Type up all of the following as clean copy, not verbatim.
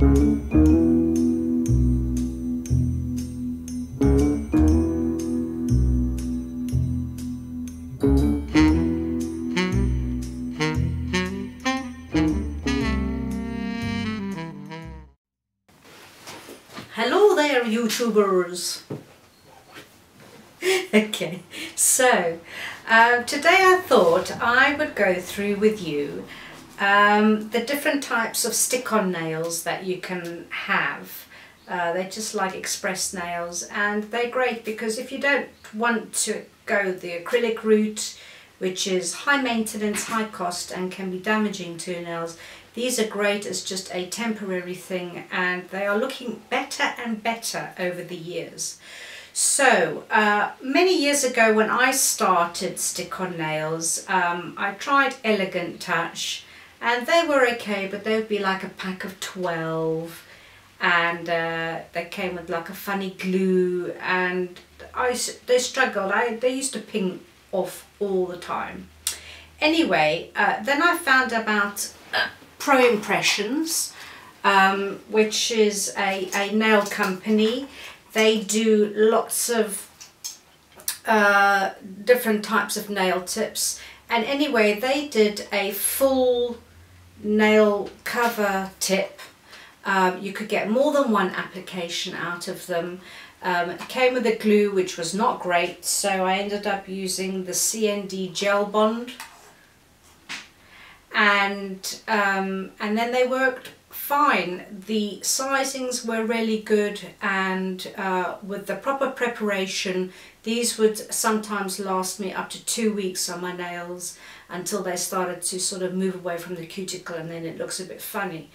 Hello there, YouTubers. Okay, so today I thought I would go through with you the different types of stick-on nails that you can have. They're just like express nails, and they're great because if you don't want to go the acrylic route, which is high maintenance, high cost, and can be damaging to your nails, these are great as just a temporary thing, and they are looking better and better over the years. So many years ago when I started stick-on nails, I tried Elegant Touch, and they were okay, but they would be like a pack of 12, and they came with like a funny glue, and they struggled. They used to ping off all the time. Anyway, then I found about Pro Impressions, which is a nail company. They do lots of different types of nail tips, and anyway, they did a full nail cover tip. You could get more than one application out of them. It came with a glue which was not great, so I ended up using the CND gel bond, and then they worked fine. The sizings were really good, and with the proper preparation, these would sometimes last me up to 2 weeks on my nails until they started to sort of move away from the cuticle, and then it looks a bit funny.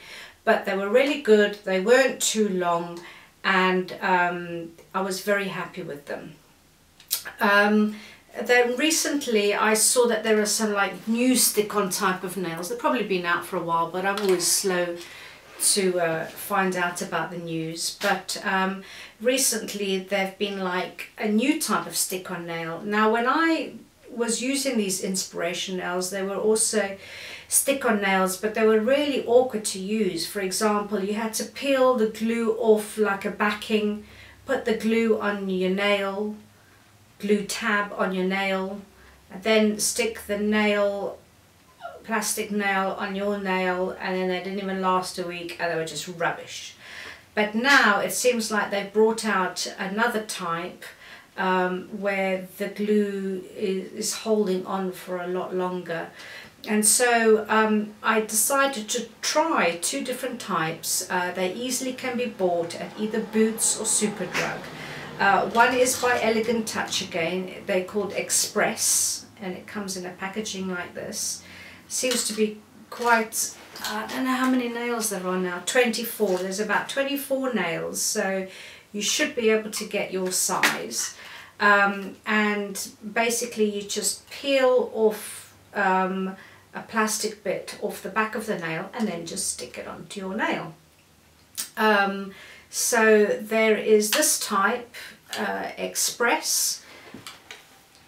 But they were really good, they weren't too long, and I was very happy with them. Then recently I saw that there are some like new stick-on type of nails. They've probably been out for a while, but I'm always slow to find out about the news. But recently there've been like a new type of stick-on nail. Now when I was using these inspiration nails, they were also stick-on nails, but they were really awkward to use. For example, you had to peel the glue off like a backing, put the glue on your nail, glue tab on your nail, and then stick the nail, plastic nail on your nail, and then they didn't even last a week, and they were just rubbish. But now it seems like they've brought out another type where the glue is holding on for a lot longer. And so I decided to try two different types. They easily can be bought at either Boots or Superdrug. One is by Elegant Touch again. They're called Express, and it comes in a packaging like this. Seems to be quite, I don't know how many nails there are now, 24. There's about 24 nails, so you should be able to get your size. And basically you just peel off a plastic bit off the back of the nail and then just stick it onto your nail. So there is this type, Express,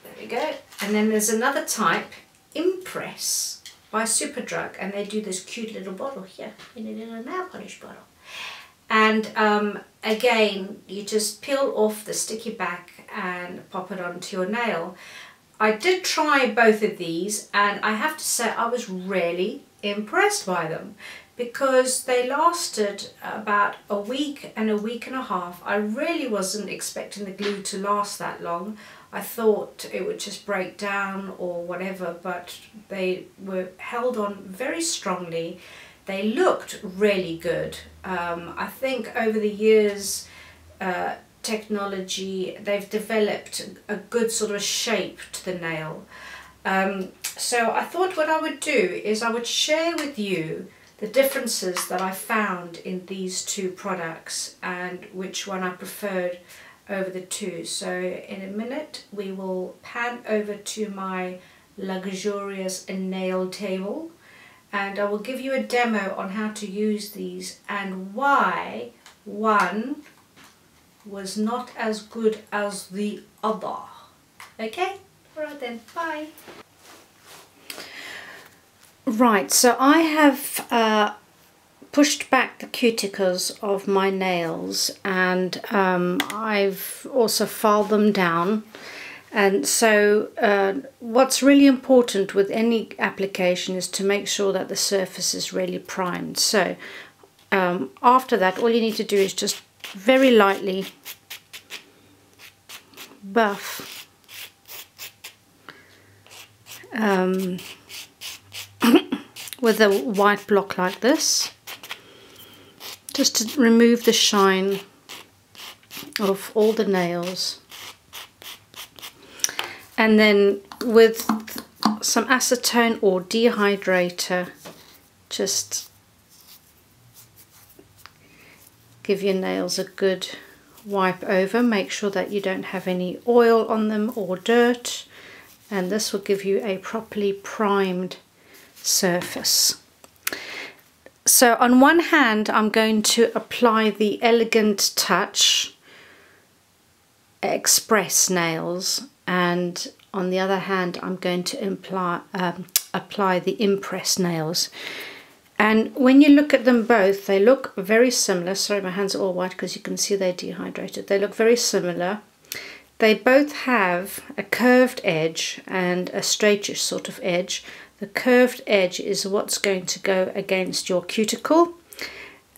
there we go, and then there's another type, Impress, by Superdrug, and they do this cute little bottle here in a little nail polish bottle. And again, you just peel off the sticky back and pop it onto your nail. I did try both of these, and I have to say I was really impressed by them, because they lasted about a week and a half. I really wasn't expecting the glue to last that long. I thought it would just break down or whatever, but they were held on very strongly. They looked really good. I think over the years, technology, they've developed a good sort of shape to the nail. So I thought what I would do is I would share with you the differences that I found in these two products and which one I preferred over the two. So in a minute we will pan over to my luxurious nail table, and I will give you a demo on how to use these and why one was not as good as the other. Okay? Alright then, bye. Right, so I have pushed back the cuticles of my nails, and I've also filed them down. And so what's really important with any application is to make sure that the surface is really primed. So after that, all you need to do is just very lightly buff with a white block like this, just to remove the shine of all the nails. And then with some acetone or dehydrator, just give your nails a good wipe over. Make sure that you don't have any oil on them or dirt, and this will give you a properly primed surface. So on one hand, I'm going to apply the Elegant Touch Express nails, and on the other hand I'm going to apply the Impress nails. And when you look at them both, they look very similar. Sorry, my hands are all white because you can see they're dehydrated. They look very similar. They both have a curved edge and a straightish sort of edge. The curved edge is what's going to go against your cuticle,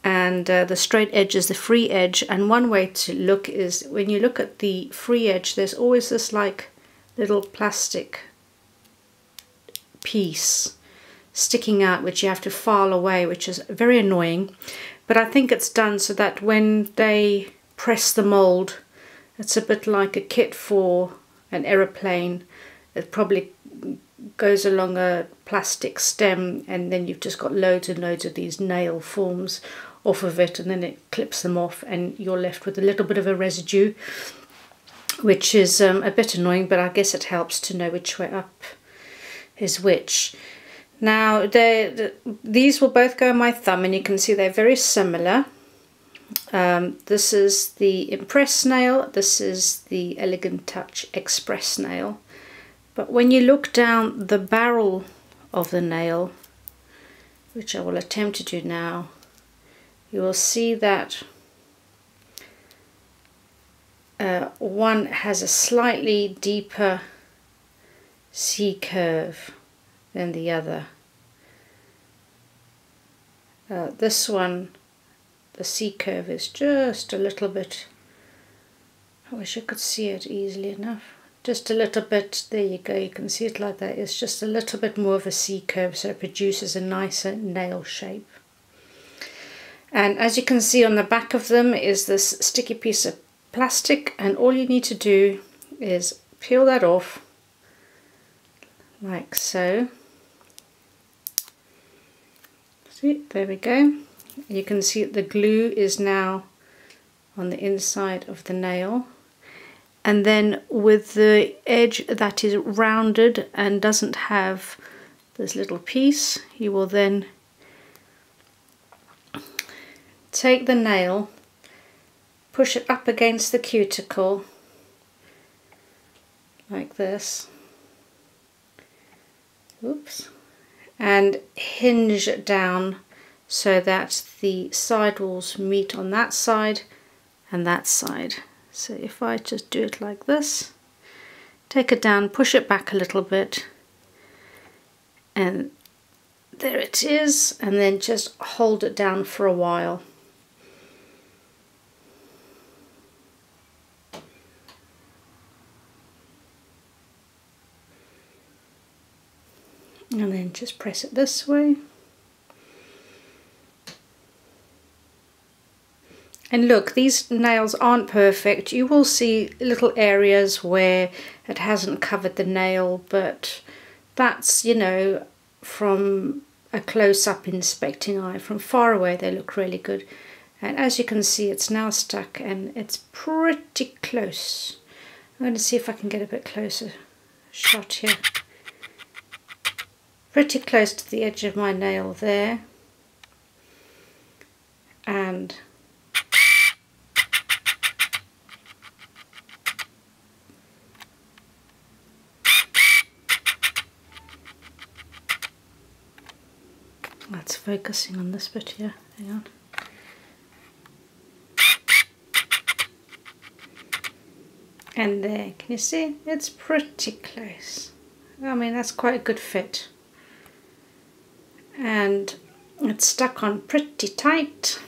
and the straight edge is the free edge. And one way to look is, when you look at the free edge, there's always this like little plastic piece sticking out which you have to file away, which is very annoying. But I think it's done so that when they press the mold, it's a bit like a kit for an aeroplane. It probably goes along a plastic stem, and then you've just got loads and loads of these nail forms off of it, and then it clips them off and you're left with a little bit of a residue, which is a bit annoying, but I guess it helps to know which way up is which. Now these will both go on my thumb, and you can see they're very similar. This is the Impress nail, this is the Elegant Touch Express nail. But when you look down the barrel of the nail, which I will attempt to do now, you will see that one has a slightly deeper C curve than the other. This one, the C curve is just a little bit, I wish I could see it easily enough, just a little bit, there you go, you can see it like that. It's just a little bit more of a C curve, so it produces a nicer nail shape. And as you can see on the back of them is this sticky piece of plastic, and all you need to do is peel that off like so. See, there we go. You can see the glue is now on the inside of the nail, and then with the edge that is rounded and doesn't have this little piece, you will then take the nail, push it up against the cuticle like this, oops, and hinge it down so that the sidewalls meet on that side and that side. So if I just do it like this, take it down, push it back a little bit, and there it is, and then just hold it down for a while. And then just press it this way. And look, these nails aren't perfect. You will see little areas where it hasn't covered the nail, but that's, you know, from a close-up inspecting eye. From far away they look really good. And as you can see, it's now stuck and it's pretty close. I'm going to see if I can get a bit closer shot here. Pretty close to the edge of my nail there. And That's focusing on this bit here. Hang on. And there, can you see? It's pretty close. I mean, that's quite a good fit. And it's stuck on pretty tight.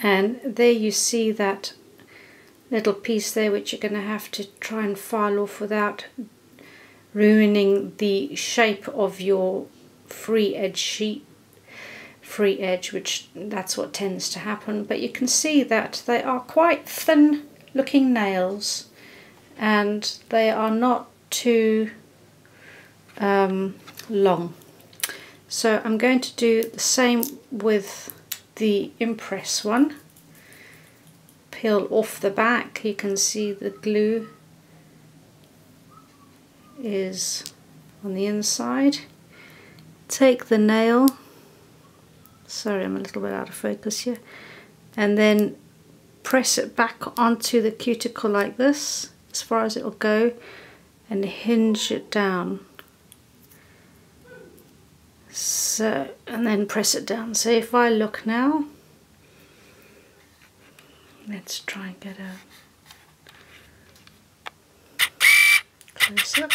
And there you see that little piece there, which you're going to have to try and file off without ruining the shape of your free edge, which that's what tends to happen. But you can see that they are quite thin looking nails, and they are not too long. So I'm going to do the same with the Impress one. Peel off the back, you can see the glue is on the inside. Take the nail, sorry I'm a little bit out of focus here, and then press it back onto the cuticle like this, as far as it will go, and hinge it down. So, and then press it down. So if I look now, let's try and get a close up.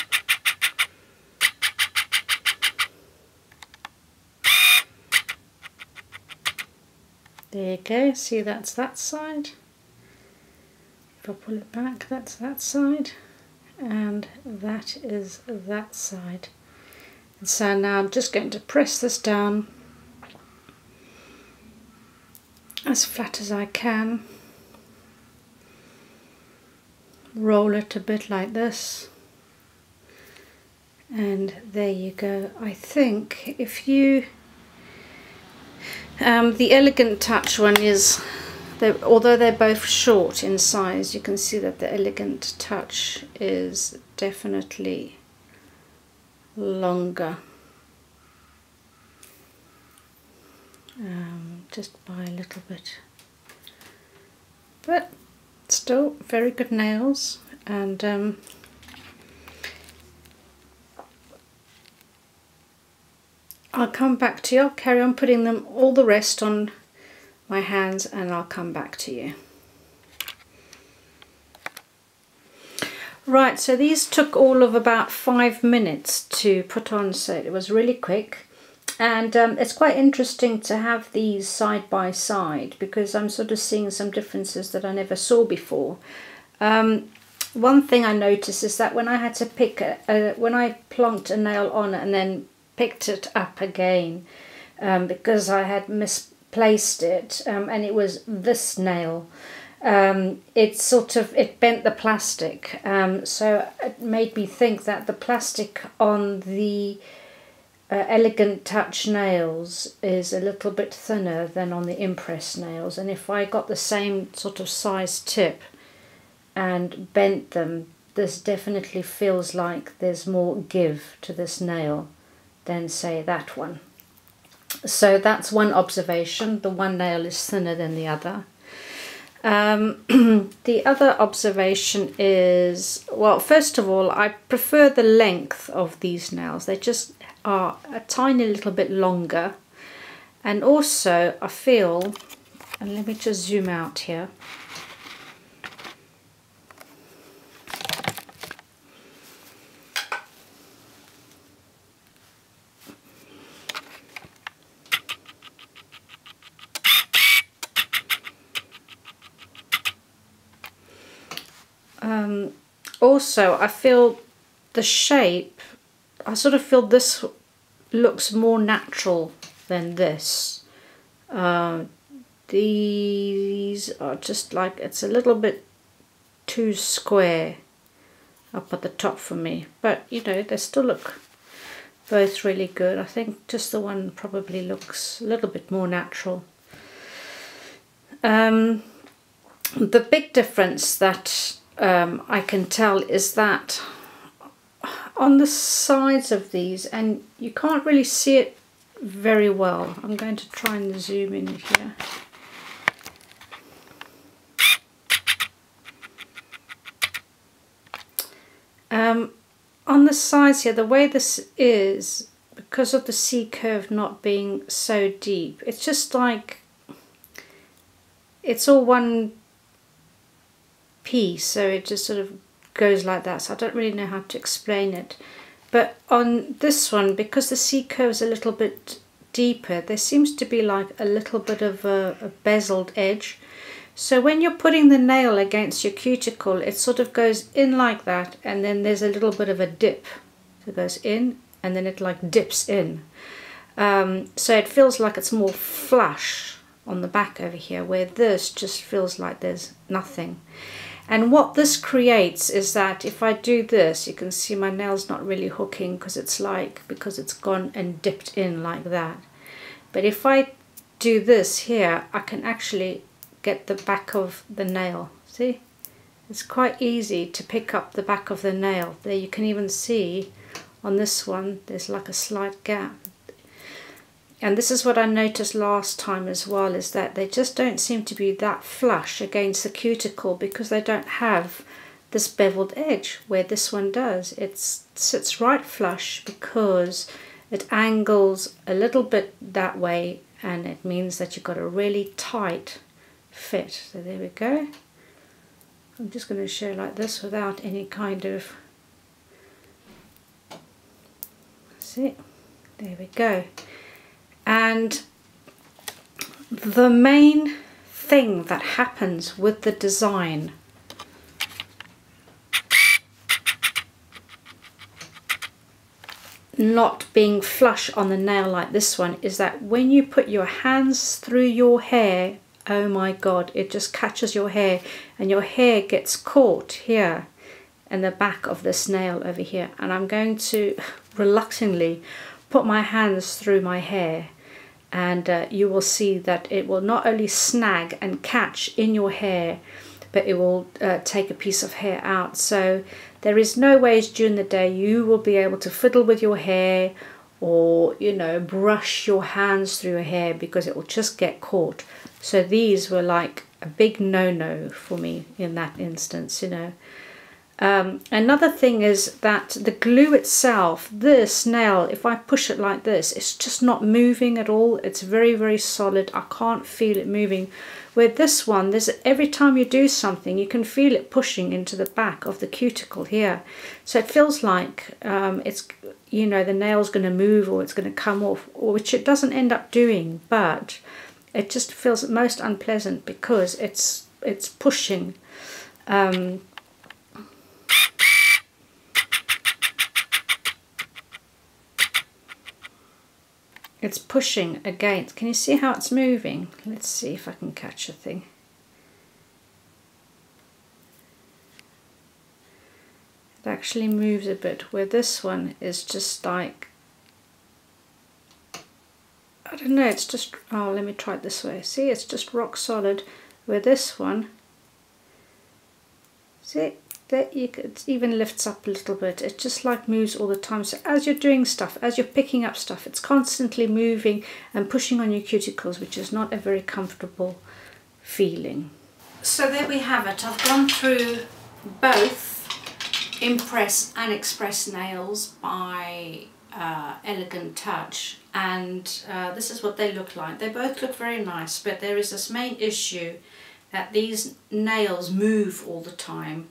There you go, see that's that side. If I pull it back, that's that side, and that is that side. And so now I'm just going to press this down as flat as I can. Roll it a bit like this, and there you go. I think if you the Elegant Touch one is, although they're both short in size, you can see that the Elegant Touch is definitely longer, just by a little bit, but still very good nails. And I'll come back to you. I'll carry on putting them all the rest on my hands, and I'll come back to you. Right, so these took all of about 5 minutes to put on, so it was really quick. And it's quite interesting to have these side by side, because I'm sort of seeing some differences that I never saw before. One thing I noticed is that when I had to pick, when I plonked a nail on and then picked it up again, because I had misplaced it, and it was this nail, it bent the plastic, so it made me think that the plastic on the Elegant Touch nails is a little bit thinner than on the Impress nails, and if I got the same sort of size tip and bent them, this definitely feels like there's more give to this nail than say that one. So that's one observation, the one nail is thinner than the other. The other observation is, well, first of all, I prefer the length of these nails. They just are a tiny little bit longer, and also I feel, and let me just zoom out here, also I feel the shape, I sort of feel this looks more natural than this. These are just like, it's a little bit too square up at the top for me, but you know, they still look both really good. I think just the one probably looks a little bit more natural. The big difference that I can tell is that on the sides of these, and you can't really see it very well, I'm going to try and zoom in here. On the sides here, the way this is, because of the C-curve not being so deep, it's just like, it's all one piece, so it just sort of goes like that. So I don't really know how to explain it. But on this one, because the C-curve is a little bit deeper, there seems to be like a little bit of a bezeled edge. So when you're putting the nail against your cuticle, it sort of goes in like that, and then there's a little bit of a dip. So it goes in, and then it like dips in. So it feels like it's more flush on the back over here, where this just feels like there's nothing. And what this creates is that if I do this, you can see my nail's not really hooking because it's gone and dipped in like that. But if I do this here, I can actually get the back of the nail. See? It's quite easy to pick up the back of the nail. There you can even see on this one, there's like a slight gap. And this is what I noticed last time as well, is that they just don't seem to be that flush against the cuticle because they don't have this beveled edge where this one does. It sits right flush because it angles a little bit that way, and it means that you've got a really tight fit. So there we go. I'm just going to show like this without any kind of... See? There we go. And the main thing that happens with the design not being flush on the nail like this one is that when you put your hands through your hair, oh my god, it just catches your hair, and your hair gets caught here in the back of this nail over here. And I'm going to reluctantly put my hands through my hair, and you will see that it will not only snag and catch in your hair, but it will take a piece of hair out. So there is no ways during the day you will be able to fiddle with your hair or, you know, brush your hands through your hair, because it will just get caught. So these were like a big no-no for me in that instance, you know. Another thing is that the glue itself, this nail, if I push it like this, it's just not moving at all. It's very, very solid. I can't feel it moving. Where this one, every time you do something, you can feel it pushing into the back of the cuticle here. So it feels like it's, you know, the nail's going to move or it's going to come off, which it doesn't end up doing, but it just feels most unpleasant because it's pushing. It's pushing against. Can you see how it's moving? Let's see if I can catch a thing. It actually moves a bit, where this one is just like, I don't know, it's just, oh, let me try it this way. See, it's just rock solid, where this one, see, that it even lifts up a little bit. It just like moves all the time. So as you're doing stuff, as you're picking up stuff, it's constantly moving and pushing on your cuticles, which is not a very comfortable feeling. So there we have it. I've gone through both Impress and Express nails by Elegant Touch, and this is what they look like. They both look very nice, but there is this main issue that these nails move all the time.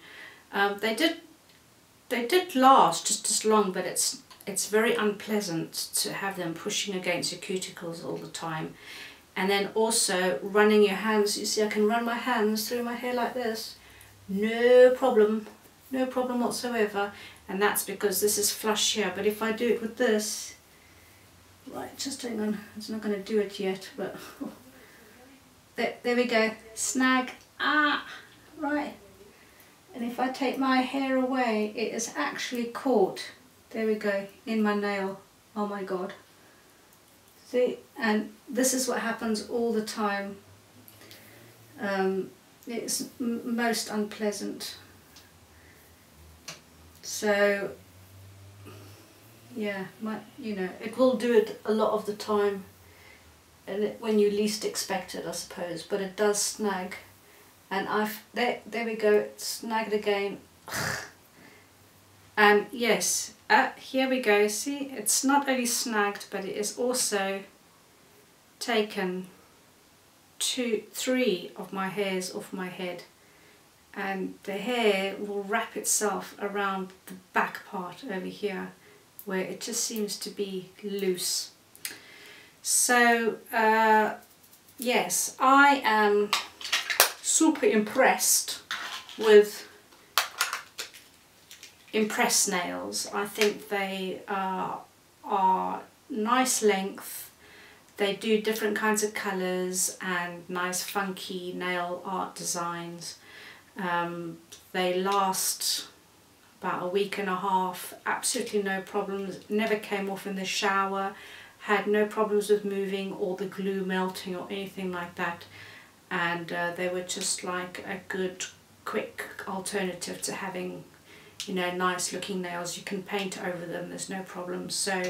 They did last just as long, but it's very unpleasant to have them pushing against your cuticles all the time. And then also running your hands. You see, I can run my hands through my hair like this, no problem whatsoever. And that's because this is flush here. But if I do it with this, right, just hang on, it's not going to do it yet, but there we go, snag, right. And if I take my hair away, it is actually caught, there we go, in my nail. Oh my god. See, and this is what happens all the time. It's most unpleasant. So, yeah, you know, it will do it a lot of the time, and when you least expect it, I suppose, but it does snag. And there we go, it's snagged again. And yes, here we go. See, it's not only snagged, but it is also taken 3 of my hairs off my head, and the hair will wrap itself around the back part over here where it just seems to be loose. So yes, I am super impressed with Impress nails. I think they are nice length. They do different kinds of colours and nice funky nail art designs. They last about a week and a half, absolutely no problems, never came off in the shower, had no problems with moving or the glue melting or anything like that, and they were just like a good quick alternative to having, you know, nice looking nails. You can paint over them, there's no problem. So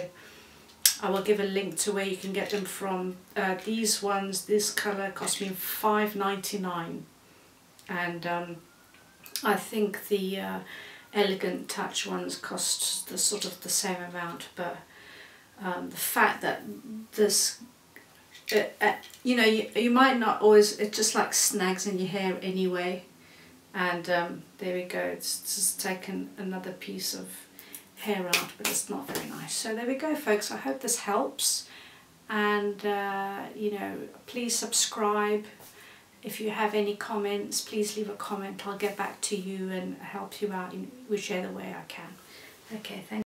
I will give a link to where you can get them from. These ones, this colour cost me $5.99, and I think the Elegant Touch ones cost the sort of the same amount, but the fact that this, you know, you might not always, it just like snags in your hair anyway, and there we go, it's just taken another piece of hair out, but it's not very nice. So there we go, folks. I hope this helps, and you know, please subscribe. If you have any comments, please leave a comment. I'll get back to you and help you out in whichever way I can. Okay, thank you.